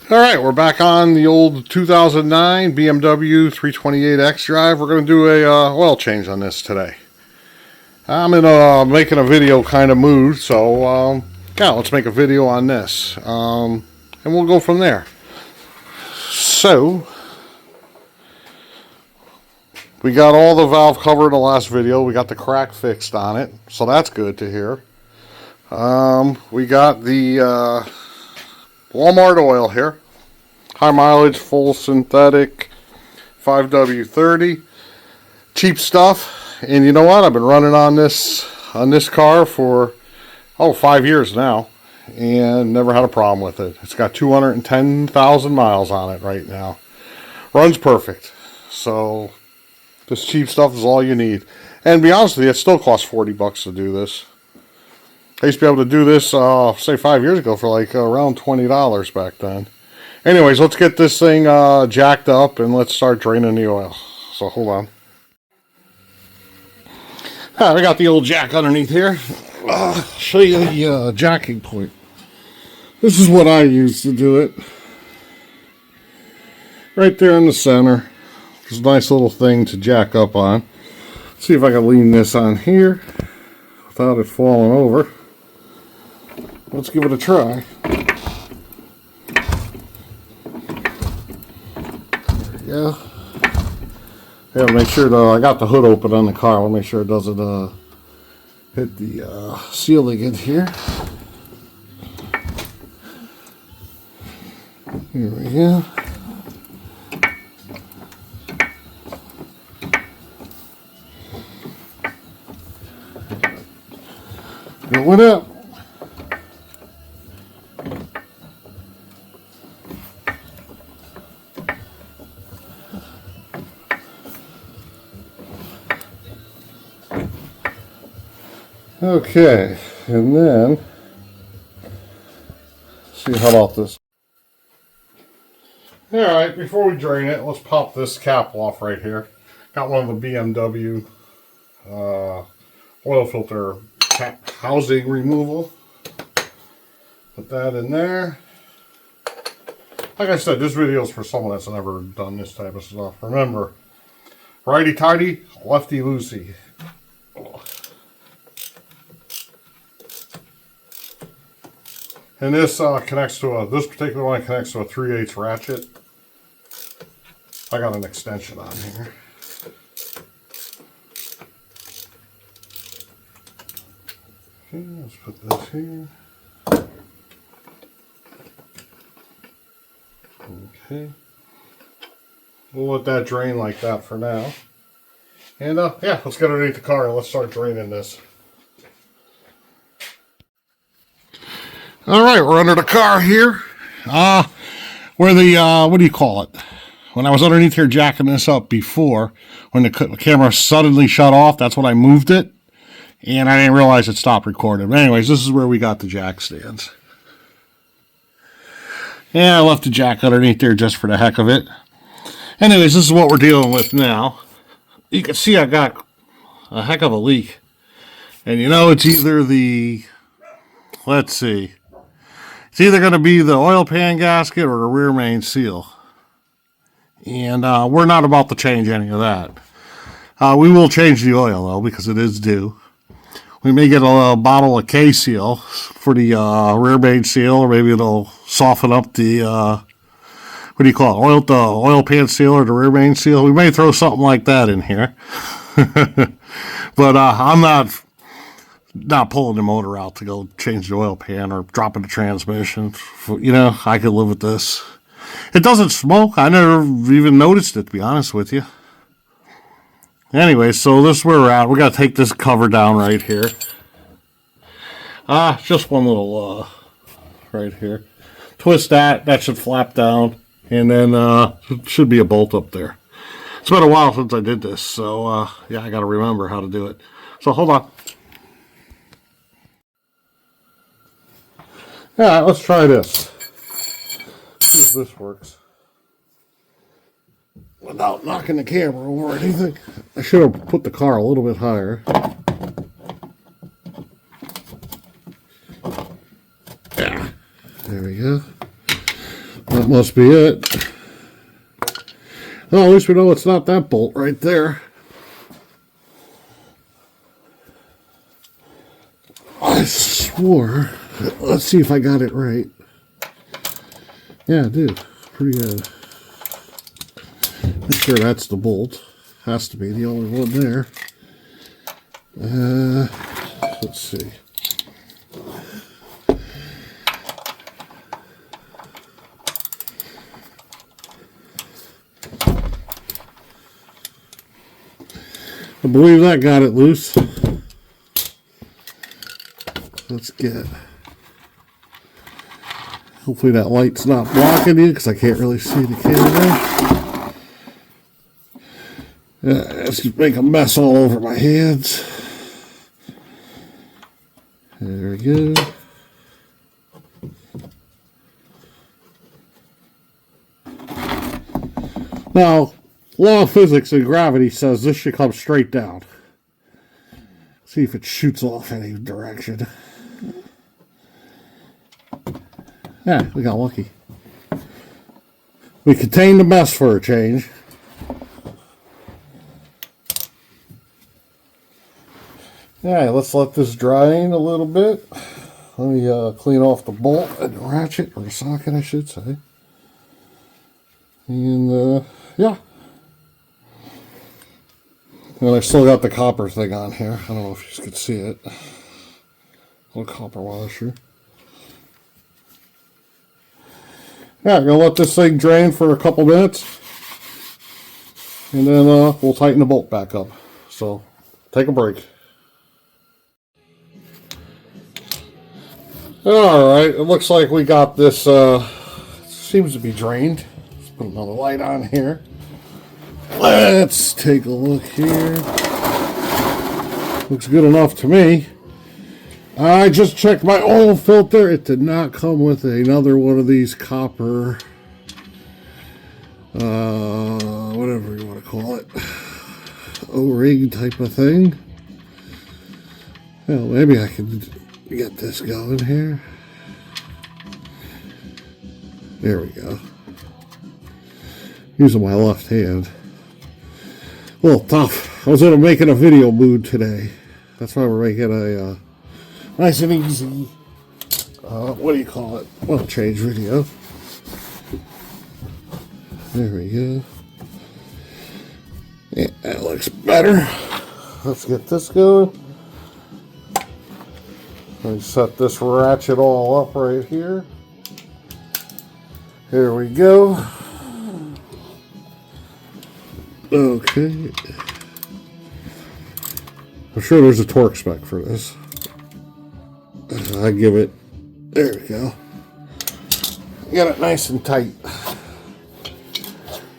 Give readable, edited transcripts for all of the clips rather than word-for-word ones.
All right, we're back on the old 2009 BMW 328 Xdrive. We're going to do a oil change on this today. I'm in making a video kind of mood, so yeah, let's make a video on this, and we'll go from there. So, we got all the valve covered in the last video. We got the crack fixed on it, so that's good to hear. We got the Walmart oil here, high mileage, full synthetic, 5W30, cheap stuff. And you know what? I've been running on this car for 5 years now, and never had a problem with it. It's got 210,000 miles on it right now. Runs perfect. So this cheap stuff is all you need. And to be honest with you, it still costs $40 to do this. I used to be able to do this, say 5 years ago for like around $20 back then. Anyways, let's get this thing jacked up and let's start draining the oil. So hold on. We got the old jack underneath here. I'll show you the jacking point. This is what I use to do it. Right there in the center. It's a nice little thing to jack up on. Let's see if I can lean this on here without it falling over. Let's give it a try. Yeah. I gotta make sure I got the hood open on the car. I want to make sure it doesn't hit the ceiling in here. Here we go. Going up. Okay, and then see how about this. Alright, before we drain it, let's pop this cap off right here. Got one of the BMW oil filter cap housing removal. Put that in there. Like I said, this video is for someone that's never done this type of stuff. Remember, righty-tighty, lefty-loosey. And this connects to this particular one connects to a 3/8 ratchet. I got an extension on here. Okay, let's put this here. Okay. We'll let that drain like that for now. And yeah, let's get underneath the car and let's start draining this. All right, we're under the car here. Where the, what do you call it? When I was underneath here jacking this up before, when the camera suddenly shut off, that's when I moved it. And I didn't realize it stopped recording. But anyways, this is where we got the jack stands. Yeah, I left the jack underneath there just for the heck of it. Anyways, this is what we're dealing with now. You can see I got a heck of a leak. And you know, it's either the, let's see. It's either going to be the oil pan gasket or the rear main seal. And we're not about to change any of that. We will change the oil, though, because it is due. We may get a bottle of K-Seal for the rear main seal, or maybe it'll soften up the, what do you call it, the oil pan seal or the rear main seal. We may throw something like that in here. But I'm not pulling the motor out to go change the oil pan or dropping the transmission. You know, I could live with this. It doesn't smoke. I never even noticed it, to be honest with you. Anyway, so this is where we're at. We got to take this cover down right here. Just one little right here. Twist that. That should flap down. And then it should be a bolt up there. It's been a while since I did this, so yeah, I got to remember how to do it. So hold on. Yeah, let's try this. See if this works. Without knocking the camera over or anything. I should have put the car a little bit higher. Yeah. There we go. That must be it. Well, at least we know it's not that bolt right there. I swore. Let's see if I got it right. Yeah, I did. Pretty good. Make sure that's the bolt. Has to be the only one there. Let's see. I believe that got it loose. Let's get. Hopefully that light's not blocking you because I can't really see the camera. Yeah, it's just make a mess all over my hands. There we go. Now, law of physics and gravity says this should come straight down. See if it shoots off any direction. Yeah, we got lucky. We contained the mess for a change. Alright, let's let this dry in a little bit. Let me clean off the bolt and the ratchet, or the socket I should say. And yeah. And I still got the copper thing on here. I don't know if you can see it. A little copper washer. Yeah, gonna let this thing drain for a couple minutes. And then we'll tighten the bolt back up. So, take a break. Alright, it looks like we got this, seems to be drained. Let's put another light on here. Let's take a look here. Looks good enough to me. I just checked my oil filter. It did not come with another one of these copper, whatever you want to call it, O-ring type of thing. Well, maybe I can get this going here. There we go. Using my left hand. A little tough. I was in making a video mood today. That's why we're making a nice and easy, what do you call it? Oil change video. There we go. Yeah, that looks better. Let's get this going. Let me set this ratchet all up right here. Here we go. Okay. I'm sure there's a torque spec for this. I give it, there we go. Get it nice and tight.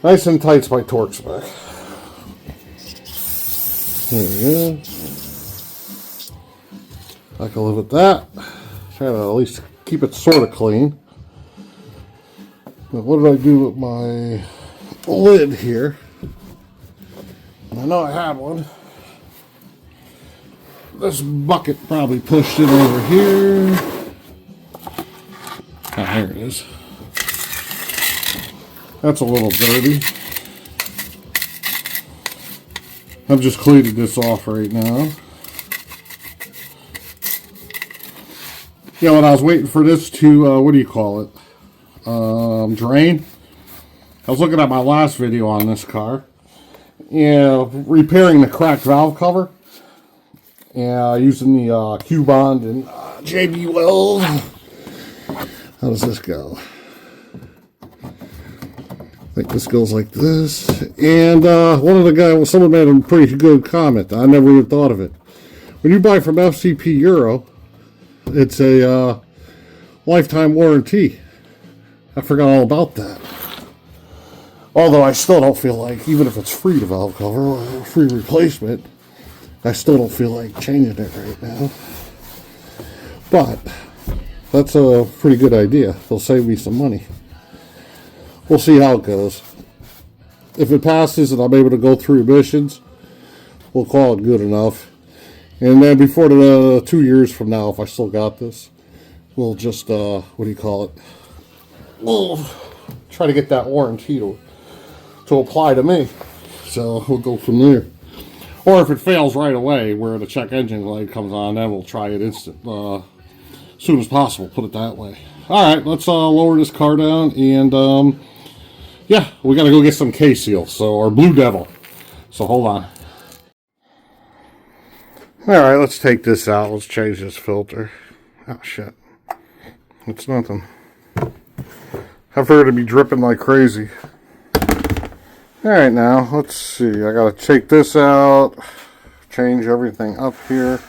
Nice and tight's my torque spec. There we go. I can live with that. Try to at least keep it sort of clean. But what did I do with my lid here? I know I had one. This bucket probably pushed it over here. Ah, there it is. That's a little dirty. I'm just cleaning this off right now. Yeah, when I was waiting for this to, what do you call it? Drain. I was looking at my last video on this car. Yeah, repairing the cracked valve cover. Yeah, using the Q-Bond and JB Weld. How does this go? I think this goes like this. And one of the guys, someone made a pretty good comment. I never even thought of it. When you buy from FCP Euro, it's a lifetime warranty. I forgot all about that. Although I still don't feel like, even if it's free to valve cover or free replacement, I still don't feel like changing it right now. But that's a pretty good idea. It'll save me some money. We'll see how it goes. If it passes and I'm able to go through emissions, we'll call it good enough. And then before the 2 years from now, if I still got this, we'll just, what do you call it? We'll try to get that warranty to apply to me. So we'll go from there. Or if it fails right away, where the check engine light comes on, then we'll try it as soon as possible, put it that way. Alright, let's lower this car down, and yeah, we gotta go get some K-Seal, or Blue Devil. So hold on. Alright, let's take this out. Let's change this filter. Oh shit. It's nothing. I've heard it be dripping like crazy. Alright, now, let's see. I gotta take this out. Change everything up here.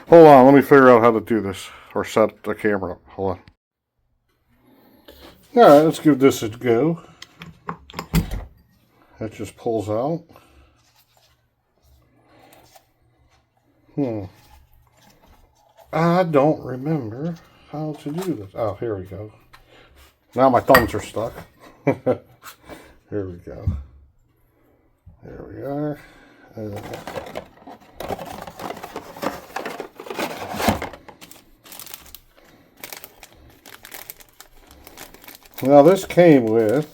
Hold on, let me figure out how to do this. Or set the camera up. Hold on. Alright, let's give this a go. That just pulls out. I don't remember how to do this. Oh, here we go. Now my thumbs are stuck. Here we go. There we are. Now this came with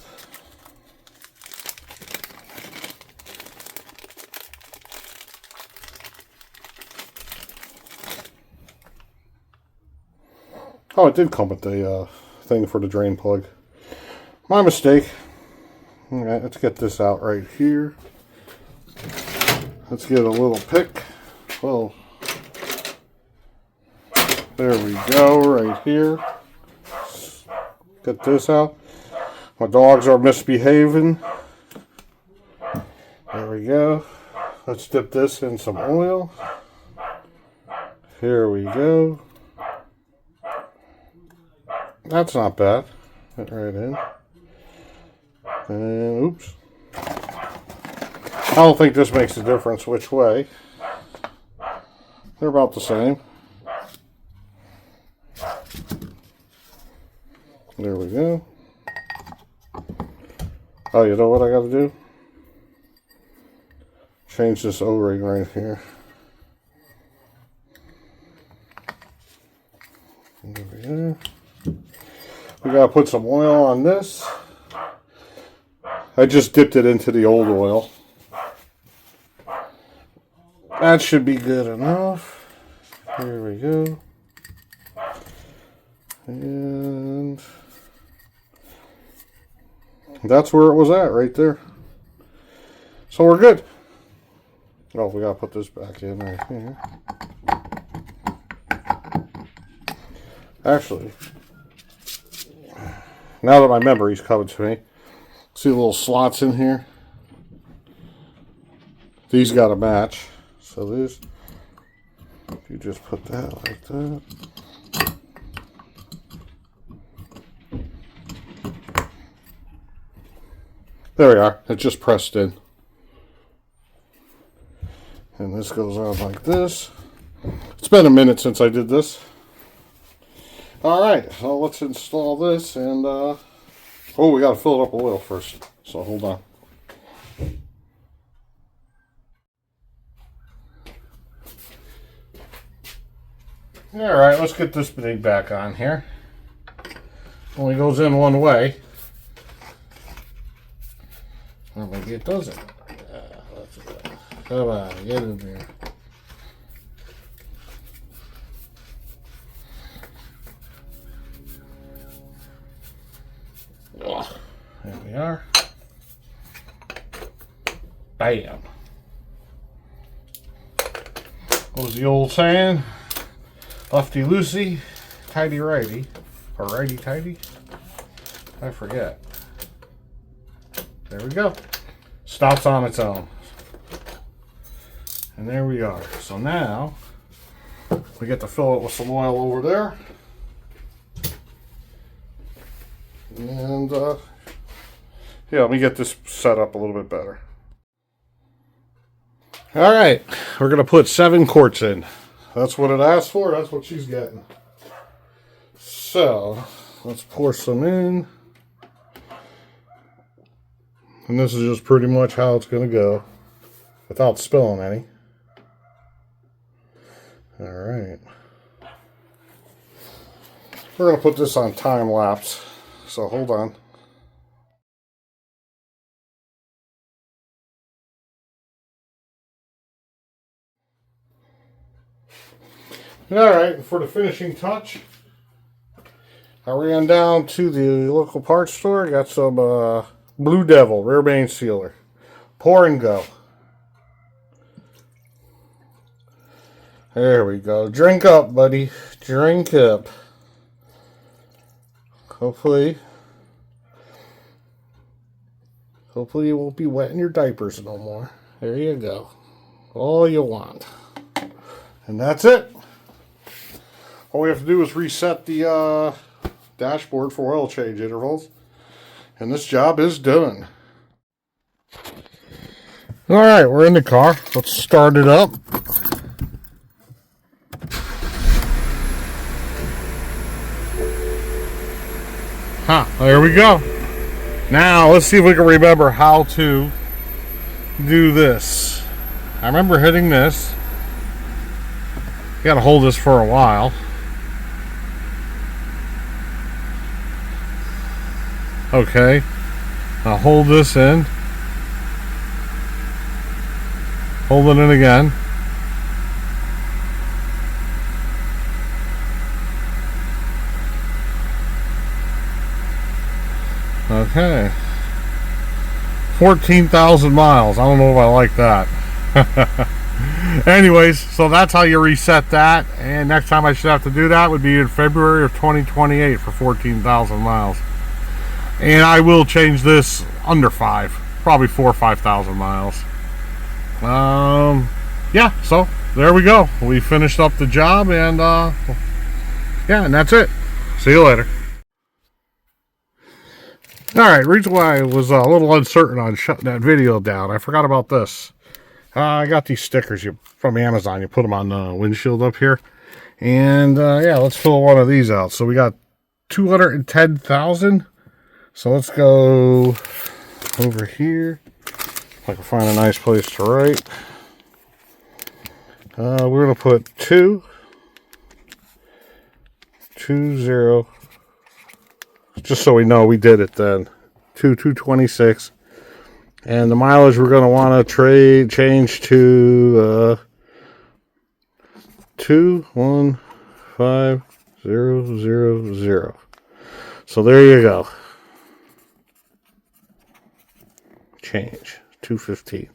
oh, it did come with the thing for the drain plug. My mistake. Alright, let's get this out right here. Let's get a little pick. Well, there we go, right here. Get this out. My dogs are misbehaving. There we go. Let's dip this in some oil. Here we go. That's not bad. Get right in. And oops. I don't think this makes a difference which way. They're about the same. There we go. Oh, you know what I gotta do? Change this O-ring right here. There we go. We gotta put some oil on this. I just dipped it into the old oil. That should be good enough. Here we go. And that's where it was at, right there. So we're good. Oh, we gotta put this back in right here. Actually, now that my memory's coming to me, see the little slots in here? These gotta match. So this, you just put that like that. There we are. It just pressed in. And this goes on like this. It's been a minute since I did this. Alright, so let's install this and oh, we gotta fill it up with oil first. So hold on. Alright, let's get this thing back on here. Only goes in one way. Well, maybe it doesn't. Come on, get in there. There we are. Bam. What was the old saying? Lefty loosey, tighty righty, or righty tighty? I forget. There we go. Stops on its own. And there we are. So now we get to fill it with some oil over there. And yeah, let me get this set up a little bit better. All right, we're gonna put 7 quarts in. That's what it asked for. That's what she's getting. So let's pour some in. And this is just pretty much how it's going to go without spilling any. All right. We're going to put this on time lapse. So hold on. Alright, for the finishing touch, I ran down to the local parts store, got some Blue Devil rear main sealer. Pour and go. There we go. Drink up, buddy. Drink up. Hopefully you won't be wetting your diapers no more. There you go. All you want. And that's it. All we have to do is reset the dashboard for oil change intervals. And this job is done. Alright, we're in the car. Let's start it up. There we go. Now, let's see if we can remember how to do this. I remember hitting this. You gotta hold this for a while. Okay. Now hold this in. Hold it in again. Okay. 14,000 miles. I don't know if I like that. Anyways, so that's how you reset that. And next time I should have to do that would be in February of 2028 for 14,000 miles. And I will change this under 5. Probably 4,000 or 5,000 miles. Yeah, so there we go. We finished up the job and yeah, and that's it. See you later. Alright, reason why I was a little uncertain on shutting that video down, I forgot about this. I got these stickers from Amazon. You put them on the windshield up here. And yeah, let's fill one of these out. So we got 210,000. So let's go over here. If I can find a nice place to write. We're going to put 220. Just so we know we did it then. 226. And the mileage we're going to want to change to 215,000. So there you go. Change 215.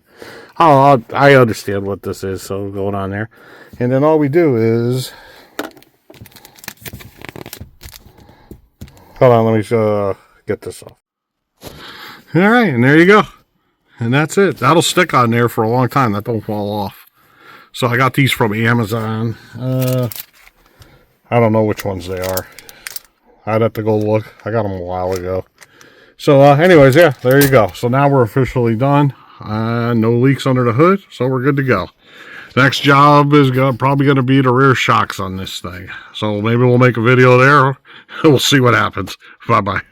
Oh, I understand what this is, so going on there. And then all we do is, hold on, let me get this off. All right, and there you go. And that's it. That'll stick on there for a long time. That don't fall off. So I got these from Amazon. I don't know which ones they are. I'd have to go look. I got them a while ago. So anyways, yeah, there you go. So now we're officially done. No leaks under the hood, so we're good to go. Next job is probably going to be the rear shocks on this thing. So maybe we'll make a video there. We'll see what happens. Bye-bye.